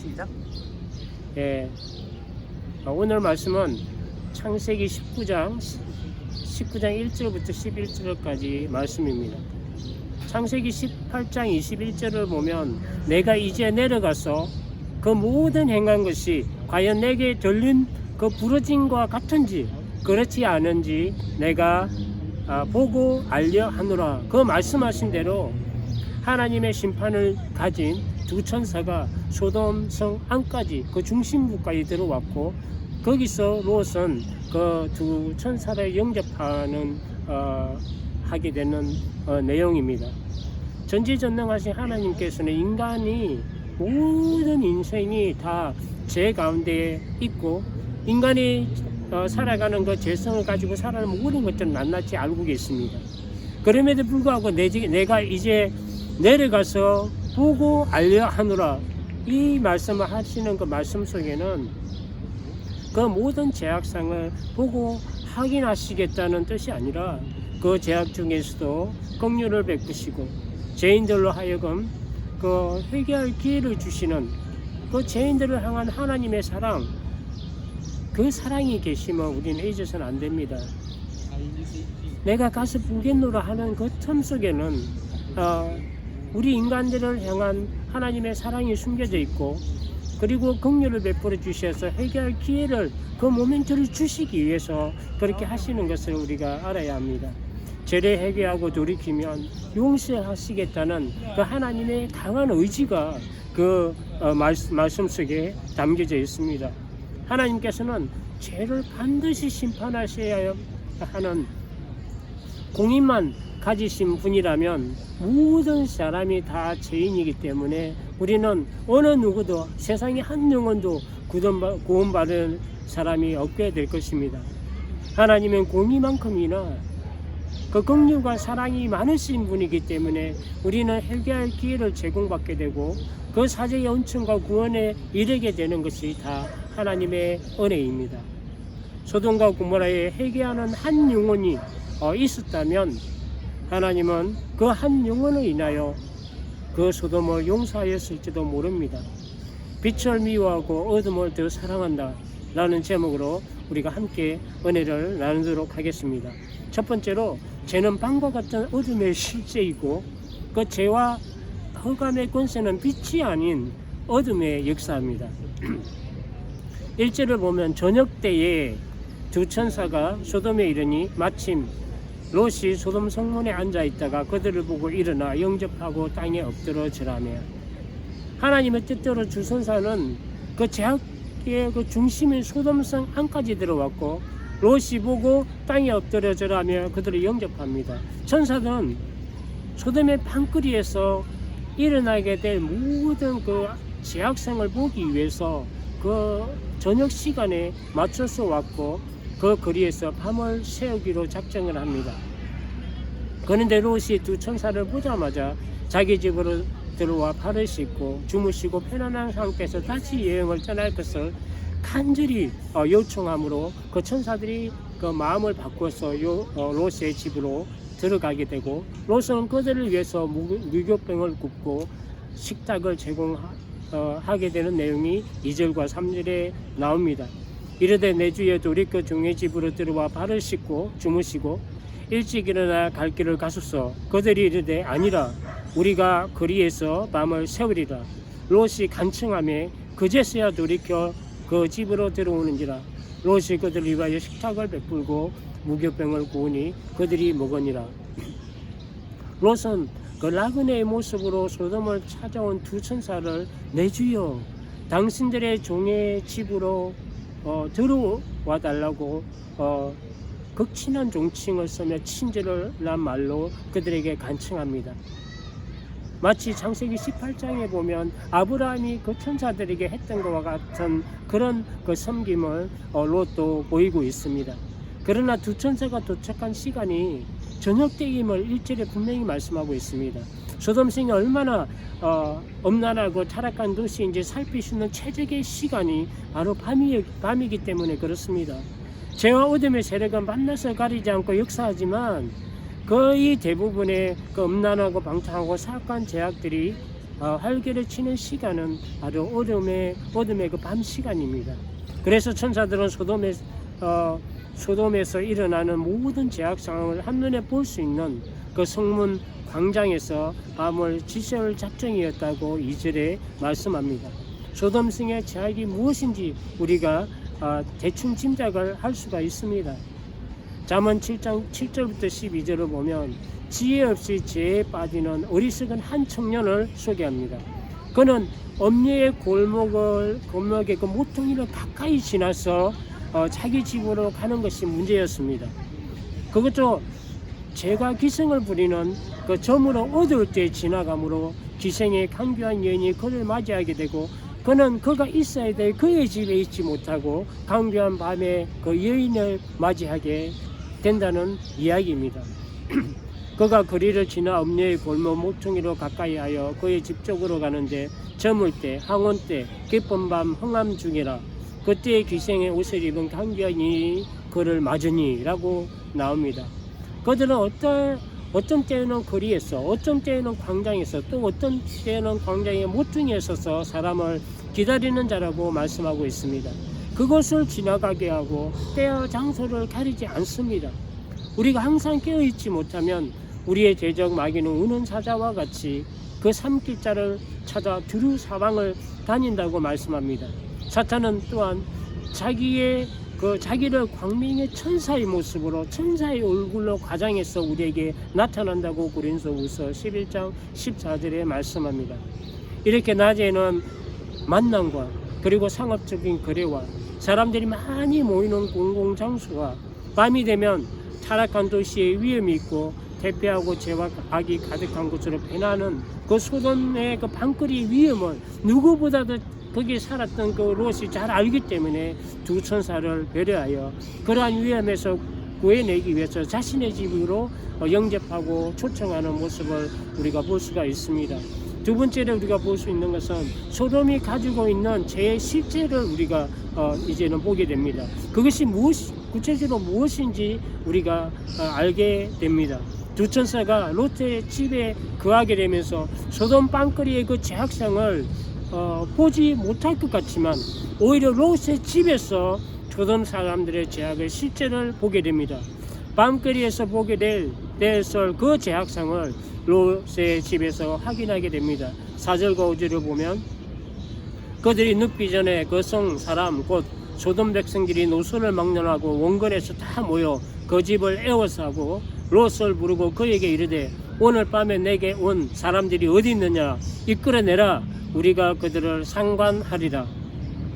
시작. 예, 오늘 말씀은 창세기 19장 1절부터 11절까지 말씀입니다. 창세기 18장 21절을 보면 내가 이제 내려가서 그 모든 행한 것이 과연 내게 들린 그 부르짐과 같은지 그렇지 않은지 내가 보고 알려 하노라. 그 말씀하신 대로 하나님의 심판을 가진 두 천사가 소돔 성 안까지 그 중심부까지 들어왔고 거기서 롯은 그 두 천사를 영접하는 하게 되는 내용입니다. 전지전능하신 하나님께서는 인간이 모든 인생이 다 죄 가운데 있고 인간이 살아가는 그 죄성을 가지고 살아가는 모든 것들은 낱낱이 알고 계십니다. 그럼에도 불구하고 내가 이제 내려가서 보고 알려 하노라. 이 말씀을 하시는 그 말씀 속에는 그 모든 죄악상을 보고 확인하시겠다는 뜻이 아니라 그 죄악 중에서도 긍휼을 베푸시고 죄인들로 하여금 그 회개할 기회를 주시는 그 죄인들을 향한 하나님의 사랑, 그 사랑이 계시면 우리는 잊어서는 안 됩니다. 내가 가서 보겠노라 하는 그 틈 속에는 우리 인간들을 향한 하나님의 사랑이 숨겨져 있고 그리고 긍휼을 베풀어 주셔서 회개할 기회를 그 모멘트를 주시기 위해서 그렇게 하시는 것을 우리가 알아야 합니다. 죄를 회개하고 돌이키면 용서하시겠다는 그 하나님의 강한 의지가 그 말씀 속에 담겨져 있습니다. 하나님께서는 죄를 반드시 심판하셔야 하는 공의만 가지신 분이라면 모든 사람이 다 죄인이기 때문에 우리는 어느 누구도 세상에 한 영혼도 구원받을 사람이 없게 될 것입니다. 하나님은 공의만큼이나 그 긍휼과 사랑이 많으신 분이기 때문에 우리는 회개할 기회를 제공받게 되고 그 사죄의 은총과 구원에 이르게 되는 것이 다 하나님의 은혜입니다. 소돔과 고모라에 회개하는 한 영혼이 있었다면 하나님은 그 한 영혼을 인하여 그 소돔을 용서하였을지도 모릅니다. 빛을 미워하고 어둠을 더 사랑한다 라는 제목으로 우리가 함께 은혜를 나누도록 하겠습니다. 첫 번째로 죄는 밤과 같은 어둠의 실제이고 그 죄와 흑암의 권세는 빛이 아닌 어둠의 역사입니다. 1절을 보면 저녁 때에 두 천사가 소돔에 이르니 마침 롯이 소돔 성문에 앉아 있다가 그들을 보고 일어나 영접하고 땅에 엎드러지라며 하나님의 뜻대로 두 천사는 그 죄악의 그 중심인 소돔성 안까지 들어왔고 롯이 보고 땅에 엎드러지라며 그들을 영접합니다. 천사들은 소돔의 판거리에서 일어나게 될 모든 그 죄악성을 보기 위해서 그 저녁 시간에 맞춰서 왔고 그 거리에서 밤을 새우기로 작정을 합니다. 그런데 롯이 두 천사를 보자마자 자기 집으로 들어와 발을 씻고 주무시고 편안한 상태에서 다시 여행을 떠날 것을 간절히 요청하므로 그 천사들이 그 마음을 바꿔서 롯의 집으로 들어가게 되고 롯은 그들을 위해서 무교병을 굽고 식탁을 제공하게 되는 내용이 2절과 3절에 나옵니다. 이르되 내 주에 돌이켜 종의 집으로 들어와 발을 씻고 주무시고 일찍 일어나 갈 길을 가소서. 그들이 이르되 아니라 우리가 거리에서 밤을 새우리라. 롯이 간청하며 그제서야 돌이켜 그 집으로 들어오는지라. 롯이 그들을 위하여 식탁을 베풀고 무교병을 구우니 그들이 먹으니라. 롯은 그 나그네의 모습으로 소돔을 찾아온 두 천사를 내 주여 당신들의 종의 집으로 들어와 달라고 극친한 종칭을 쓰며 친절한 말로 그들에게 간청합니다. 마치 창세기 18장에 보면 아브라함이 그 천사들에게 했던 것과 같은 그런 그 섬김을 롯도 보이고 있습니다. 그러나 두 천사가 도착한 시간이 저녁 때임을 1절에 분명히 말씀하고 있습니다. 소돔성이 얼마나 엄란하고 타락한 도시인지 살필 수 있는 최적의 시간이 바로 밤이기 때문에 그렇습니다. 죄와 어둠의 세력은 만나서 가리지 않고 역사하지만 거의 대부분의 그 음란하고 방탕하고 사악한 죄악들이 활개를 치는 시간은 바로 어둠의 그 밤 시간입니다. 그래서 천사들은 소돔에서 일어나는 모든 죄악 상황을 한눈에 볼 수 있는 그 성문 광장에서 밤을 지새울 작정이었다고 2절에 말씀합니다. 소돔 성의 죄악이 무엇인지 우리가 대충 짐작을 할 수가 있습니다. 잠언 7장 7절부터 12절을 보면 지혜 없이 죄에 빠지는 어리석은 한 청년을 소개합니다. 그는 엄녀의 골목의 그 모퉁이를 가까이 지나서 자기 집으로 가는 것이 문제였습니다. 그것도 죄가 기승을 부리는 그 점으로 어두울 때 지나가므로 기생의 강교한 여인이 그를 맞이하게 되고 그는 그가 있어야 될 그의 집에 있지 못하고 강교한 밤에 그 여인을 맞이하게 된다는 이야기입니다. 그가 거리를 지나 엄녀의 골목 모퉁이로 가까이 하여 그의 집 쪽으로 가는데 저물 때 항원 때 깊은 밤 흥암 중이라 그때의 기생의 옷을 입은 강교한이 그를 맞으니 라고 나옵니다. 그들은 어떤 때에는 거리에서 어떤 때에는 광장에서 또 어떤 때에는 광장의 모퉁이에 서서 사람을 기다리는 자라고 말씀하고 있습니다. 그것을 지나가게 하고 때와 장소를 가리지 않습니다. 우리가 항상 깨어있지 못하면 우리의 대적 마귀는 우는 사자와 같이 그 산길자를 찾아 두루 사방을 다닌다고 말씀합니다. 사탄은 또한 자기를 광명의 천사의 모습으로 천사의 얼굴로 과장해서 우리에게 나타난다고 고린도후서 11장 14절에 말씀합니다. 이렇게 낮에는 만남과 그리고 상업적인 거래와 사람들이 많이 모이는 공공장소와 밤이 되면 타락한 도시의 위험이 있고 대패하고 죄와 악이 가득한 곳으로 변하는 그 소돔의 그 방거리 위험을 누구보다도 거기에 살았던 그 롯이 잘 알기 때문에 두 천사를 배려하여 그러한 위험에서 구해내기 위해서 자신의 집으로 영접하고 초청하는 모습을 우리가 볼 수가 있습니다. 두 번째로 우리가 볼 수 있는 것은 소돔이 가지고 있는 죄의 실체를 우리가 이제는 보게 됩니다. 그것이 구체적으로 무엇인지 우리가 알게 됩니다. 두 천사가 롯의 집에 거하게 되면서 소돔 빵거리의 그 죄악성을 보지 못할 것 같지만 오히려 롯의 집에서 소돔 사람들의 죄악의 실체를 보게 됩니다. 밤거리에서 보게 될 그 죄악성을 롯의 집에서 확인하게 됩니다. 4절과 5절을 보면 그들이 눕기 전에 그 성 사람 곧 소돔 백성들이 노소를 막론하고 원근에서 다 모여 그 집을 에워싸고 롯을 부르고 그에게 이르되 오늘 밤에 내게 온 사람들이 어디 있느냐 이끌어내라 우리가 그들을 상관하리라.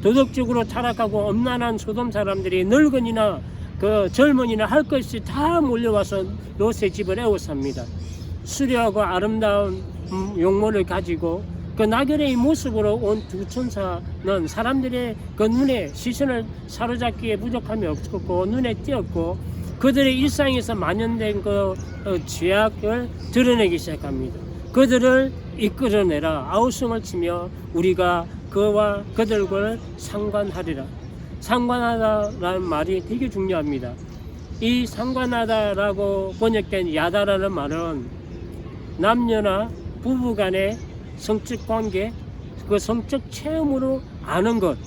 도덕적으로 타락하고 엄난한 소돔 사람들이 늙은이나 그 젊은이나 할 것이 다 몰려와서 롯의 집을 에워쌉니다. 수려하고 아름다운 용모를 가지고 그 나그네의 모습으로 온 두 천사는 사람들의 그 눈에 시선을 사로잡기에 부족함이 없었고 눈에 띄었고 그들의 일상에서 만연된 그 죄악을 드러내기 시작합니다. 그들을 이끌어내라 아우성을 치며 우리가 그와 그들을 상관하리라. 상관하다라는 말이 되게 중요합니다. 이 상관하다라고 번역된 야다라는 말은 남녀나 부부간의 성적 관계, 그 성적 체험으로 아는 것,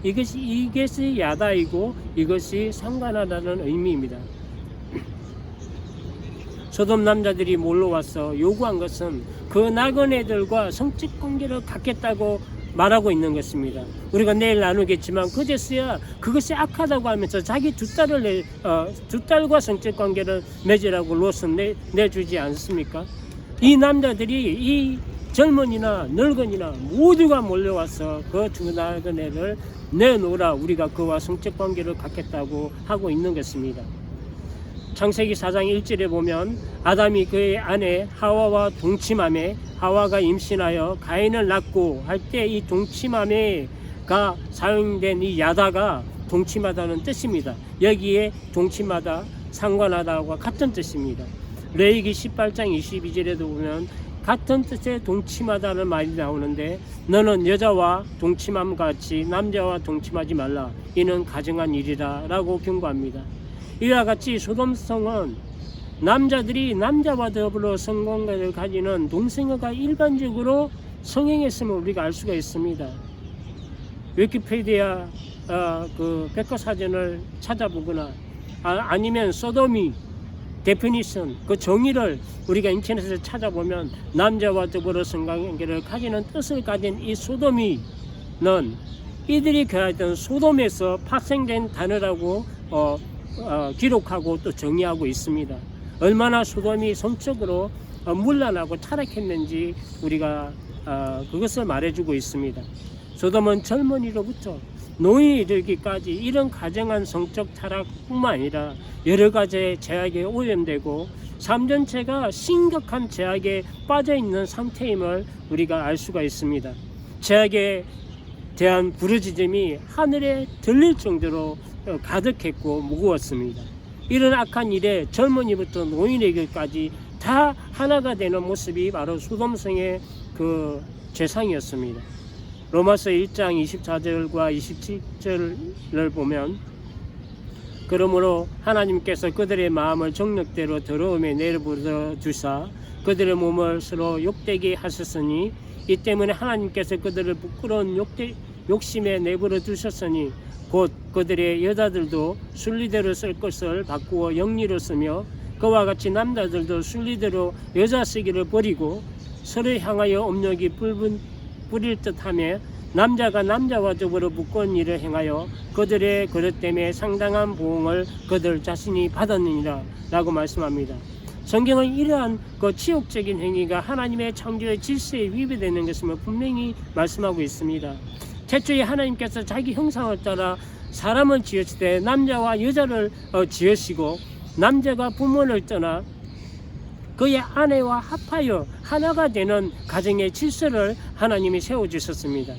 이것이 야다이고 이것이 상관하다는 의미입니다. 소돔 남자들이 몰려와서 요구한 것은 그 나그네들과 성적 관계를 갖겠다고 말하고 있는 것입니다. 우리가 내일 나누겠지만 그제서야 그것이 악하다고 하면서 자기 두 딸과 성적 관계를 맺으라고 롯은 내주지 않습니까? 이 남자들이 이 젊은이나 늙은이나 모두가 몰려와서 그 두 나그네를 내놓으라 우리가 그와 성적 관계를 갖겠다고 하고 있는 것입니다. 창세기 4장 1절에 보면 아담이 그의 아내 하와와 동침하매 하와가 임신하여 가인을 낳고 할 때 이 동침하매가 사용된 이 야다가 동침하다는 뜻입니다. 여기에 동침하다, 상관하다와 같은 뜻입니다. 레위기 18장 22절에도 보면 같은 뜻의 동침하다는 말이 나오는데 너는 여자와 동침함과 같이 남자와 동침하지 말라 이는 가증한 일이라 라고 경고합니다. 이와 같이 소돔성은 남자들이 남자와 더불어 성관계를 가지는 동성애가 일반적으로 성행했음을 우리가 알 수가 있습니다. 위키피디아 그 백과사전을 찾아보거나 아니면 소도미 데피니션 그 정의를 우리가 인터넷에서 찾아보면 남자와 더불어 성관계를 가지는 뜻을 가진 이 소도미는 이들이 거하던 소돔에서 파생된 단어라고 기록하고 또 정의하고 있습니다. 얼마나 소돔이 성적으로 문란하고 타락했는지 우리가 그것을 말해주고 있습니다. 소돔은 젊은이로부터 노인이 이르기까지 이런 가정한 성적 타락뿐만 아니라 여러 가지의 제약에 오염되고 삶 전체가 심각한 제약에 빠져있는 상태임을 우리가 알 수가 있습니다. 제약에 대한 부르짖음이 하늘에 들릴 정도로 가득했고 무거웠습니다. 이런 악한 일에 젊은이부터 노인에게까지 다 하나가 되는 모습이 바로 소돔성의 그 죄상이었습니다. 로마서 1장 24절과 27절을 보면 그러므로 하나님께서 그들의 마음을 정욕대로 더러움에 내버려 두사 그들의 몸을 서로 욕되게 하셨으니 이 때문에 하나님께서 그들을 부끄러운 욕심에 내버려 두셨으니 곧 그들의 여자들도 순리대로 쓸 것을 바꾸어 영리로 쓰며 그와 같이 남자들도 순리대로 여자 쓰기를 버리고 서로 향하여 업력이 부릴 듯하며 남자가 남자와 더불어 부끄러운 일을 행하여 그들의 그릇 때문에 상당한 보응을 그들 자신이 받았느니라 라고 말씀합니다. 성경은 이러한 그 치욕적인 행위가 하나님의 창조의 질서에 위배되는 것임을 분명히 말씀하고 있습니다. 태초에 하나님께서 자기 형상을 따라 사람을 지으시되 남자와 여자를 지으시고 남자가 부모를 떠나 그의 아내와 합하여 하나가 되는 가정의 질서를 하나님이 세워주셨습니다.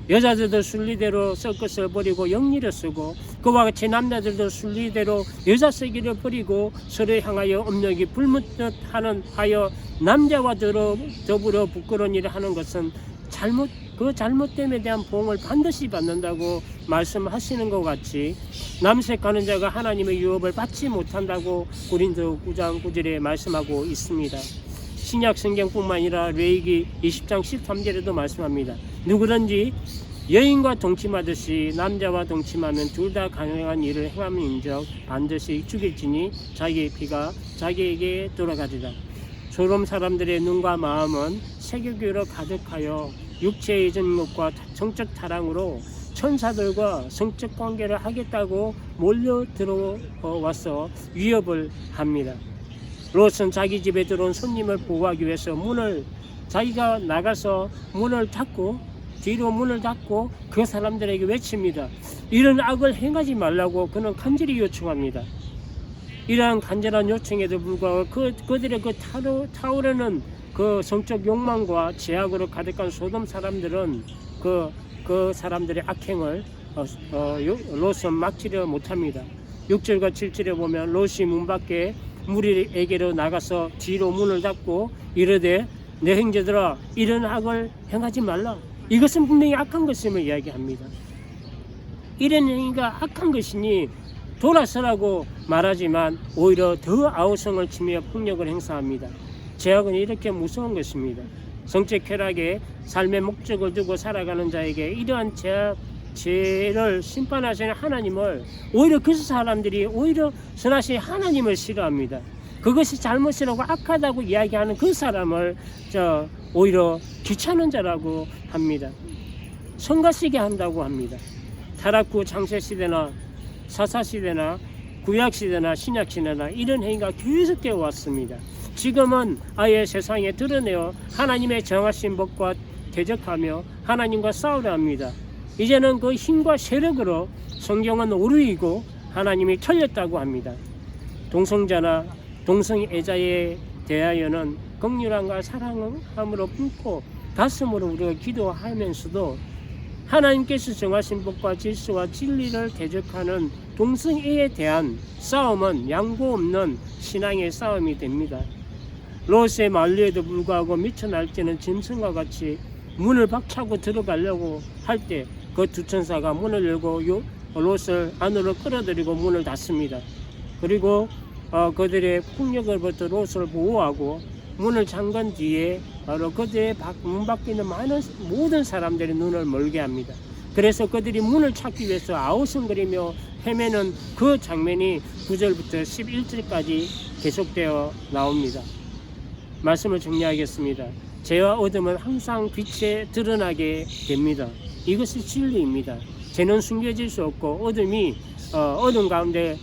여자들도 순리대로 쓸 것을 버리고 영리를 쓰고 그와 같이 남자들도 순리대로 여자 쓰기를 버리고 서로 향하여 업력이 불묻듯 하여 남자와 더불어 부끄러운 일을 하는 것은 그 잘못됨에 대한 보응을 반드시 받는다고 말씀하시는 것 같이 남색하는 자가 하나님의 유업을 받지 못한다고 고린도 9장 9절에 말씀하고 있습니다. 신약 성경뿐만 아니라 레위기 20장 13절에도 말씀합니다. 누구든지 여인과 동침하듯이 남자와 동침하면 둘 다 가능한 일을 행함인즉 반드시 죽일지니 자기의 피가 자기에게 돌아가리라. 소돔 사람들의 눈과 마음은 세계교로 가득하여 육체의 정욕과 성적 타락으로 천사들과 성적 관계를 하겠다고 몰려 들어와서 위협을 합니다. 롯은 자기 집에 들어온 손님을 보호하기 위해서 자기가 나가서 문을 닫고 뒤로 문을 닫고 그 사람들에게 외칩니다. 이런 악을 행하지 말라고 그는 간절히 요청합니다. 이러한 간절한 요청에도 불구하고 그들의 그 타오르는 그 성적 욕망과 제약으로 가득한 소돔 사람들은 그 사람들의 악행을 롯은 막지를 못합니다. 6절과 7절에 보면 롯이 문 밖에 무리에게로 나가서 뒤로 문을 닫고 이르되 내 형제들아 이런 악을 행하지 말라. 이것은 분명히 악한 것임을 이야기합니다. 이런 행위가 악한 것이니 돌아서라고 말하지만 오히려 더 아우성을 치며 폭력을 행사합니다. 제약은 이렇게 무서운 것입니다. 성적 쾌락에 삶의 목적을 두고 살아가는 자에게 이러한 죄를 심판하시는 하나님을 오히려 그 사람들이 오히려 선하신 하나님을 싫어합니다. 그것이 잘못이라고 악하다고 이야기하는 그 사람을 오히려 귀찮은 자라고 합니다. 성가시게 한다고 합니다. 타락 후 창세시대나 사사시대나 구약시대나 신약시대나 이런 행위가 계속되어 왔습니다. 지금은 아예 세상에 드러내어 하나님의 정하신 법과 대적하며 하나님과 싸우려 합니다. 이제는 그 힘과 세력으로 성경은 오류이고 하나님이 틀렸다고 합니다. 동성자나 동성애자에 대하여는 긍휼함과 사랑함으로 품고 가슴으로 우리가 기도하면서도 하나님께서 정하신 법과 질서와 진리를 대적하는 동성애에 대한 싸움은 양보 없는 신앙의 싸움이 됩니다. 롯의 만류에도 불구하고 미쳐 날뛰는 짐승과 같이 문을 박차고 들어가려고 할 때 그 두 천사가 문을 열고 롯을 안으로 끌어들이고 문을 닫습니다. 그리고 그들의 폭력으로부터 롯을 보호하고 문을 잠근 뒤에 바로 그들의 문 밖에 있는 모든 사람들의 눈을 멀게 합니다. 그래서 그들이 문을 찾기 위해서 아우성거리며 헤매는 그 장면이 9절부터 11절까지 계속되어 나옵니다. 말씀을 정리하겠습니다. 죄와 어둠은 항상 빛에 드러나게 됩니다. 이것이 진리입니다. 죄는 숨겨질 수 없고 어둠이 어둠 가운데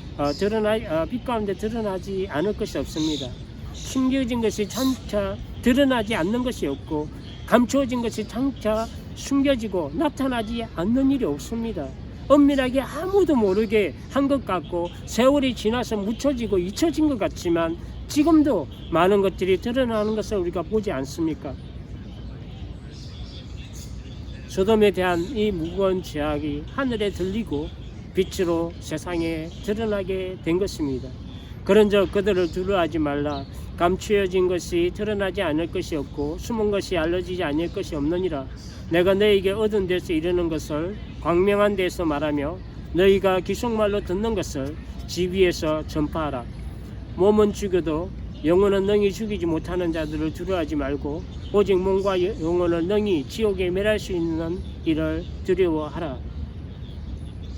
빛 가운데 드러나지 않을 것이 없습니다. 숨겨진 것이 장차 드러나지 않는 것이 없고 감추어진 것이 장차 숨겨지고 나타나지 않는 일이 없습니다. 엄밀하게 아무도 모르게 한 것 같고 세월이 지나서 묻혀지고 잊혀진 것 같지만 지금도 많은 것들이 드러나는 것을 우리가 보지 않습니까? 소돔에 대한 이 무거운 죄악이 하늘에 들리고 빛으로 세상에 드러나게 된 것입니다. 그런즉 그들을 두려워하지 말라. 감추어진 것이 드러나지 않을 것이 없고 숨은 것이 알려지지 않을 것이 없느니라. 내가 너에게 얻은 데서 이르는 것을 광명한 데서 말하며 너희가 기속말로 듣는 것을 집 위에서 전파하라. 몸은 죽여도 영혼은 능히 죽이지 못하는 자들을 두려워하지 말고 오직 몸과 영혼을 능히 지옥에 멸할 수 있는 이를 두려워하라.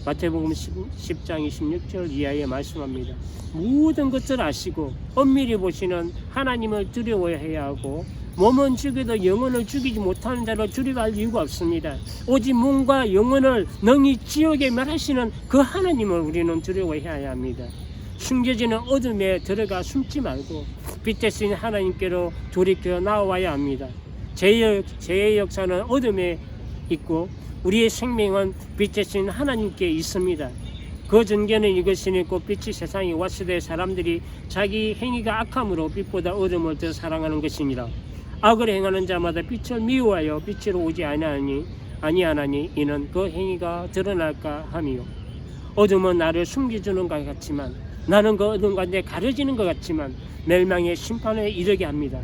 마태복음 10장 26절 이하에 말씀합니다. 모든 것을 아시고 엄밀히 보시는 하나님을 두려워해야 하고 몸은 죽여도 영혼을 죽이지 못하는 자를 두려워할 이유가 없습니다. 오직 몸과 영혼을 능히 지옥에 멸하시는 그 하나님을 우리는 두려워해야 합니다. 숨겨지는 어둠에 들어가 숨지 말고 빛 대신 하나님께로 돌이켜 나와야 합니다. 죄의 역사는 어둠에 있고 우리의 생명은 빛 대신 하나님께 있습니다. 그 전개는 이것이니 곧 빛이 세상에 왔을 때 사람들이 자기 행위가 악함으로 빛보다 어둠을 더 사랑하는 것이니라. 악을 행하는 자마다 빛을 미워하여 빛으로 오지 아니하나니 이는 그 행위가 드러날까 함이요. 어둠은 나를 숨겨주는 것 같지만 나는 그 어둠 가운데 가려지는 것 같지만 멸망의 심판에 이르게 합니다.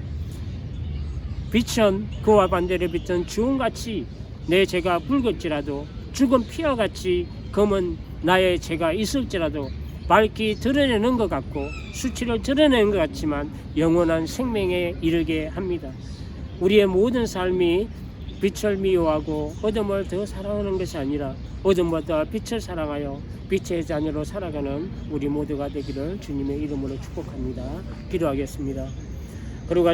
빛은 그와 반대로 빛은 주홍같이 내 죄가 붉을지라도 죽은 피와 같이 검은 나의 죄가 있을지라도 밝히 드러내는 것 같고 수치를 드러내는 것 같지만 영원한 생명에 이르게 합니다. 우리의 모든 삶이 빛을 미워하고 어둠을 더 사랑하는 것이 아니라 어둠보다 빛을 사랑하여 빛의 자녀로 살아가는 우리 모두가 되기를 주님의 이름으로 축복합니다. 기도하겠습니다. 그러고